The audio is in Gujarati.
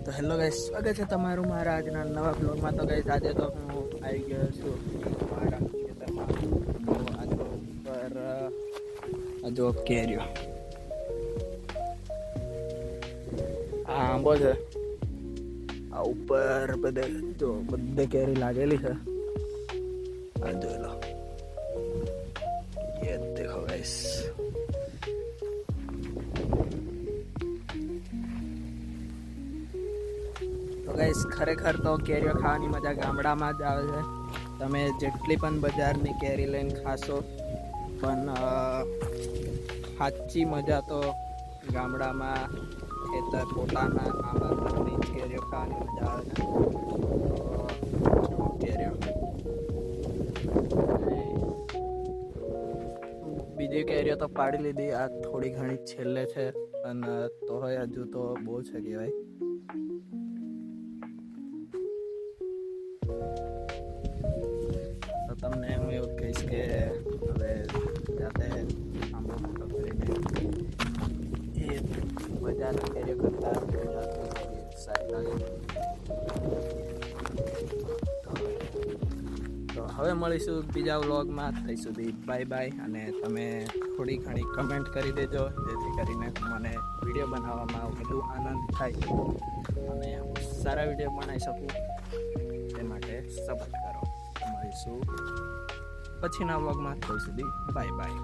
તો હેલો ગાઈસ, સ્વાગત છે તમારું મારા આજના નવા બ્લોગમાં. તો ગાઈસ આજે તો હું આવી ગયો છું મારા ખેતરમાં. તો આજે ઉપર જો કેરીઓ, આ આંબો છે, આ ઉપર બધે કેરી લાગેલી છે. આ જોઈ લો, ये देखो गाइस. તો ગાઈસ ખરેખર તો કેરીઓ ખાવાની મજા ગામડામાં જ આવે છે. તમે જેટલી પણ બજારની કેરી લઈને ખાશો, પણ સાચી મજા તો ગામડામાં ખેતર પોતાના આંબાની કેરીઓ ખાવાની મજા આવે છે. તો કેરીઓ બીજી કેરીઓ તો પાડી લીધી, આ થોડી ઘણી છેલ્લે છે, અને તો હજુ તો બહુ છે કહેવાય. તો તમને હું એવું કહીશ કે હવે જાતે આંબો મોટો કરીને એ બજારની કેરીઓ કરતા બજારની કેરી સારી લાગે. તો હવે મળીશું બીજા વ્લોગમાં. ત્યાં સુધી બાય બાય. અને તમે થોડી ઘણી કમેન્ટ કરી દેજો, જેથી કરીને મને વિડીયો બનાવવામાં વધુ આનંદ થાય અને હું સારા વિડીયો બનાવી શકું. તે માટે સપોર્ટ કરો. મળીશું પછીના વ્લોગમાં. ત્યાં સુધી બાય બાય.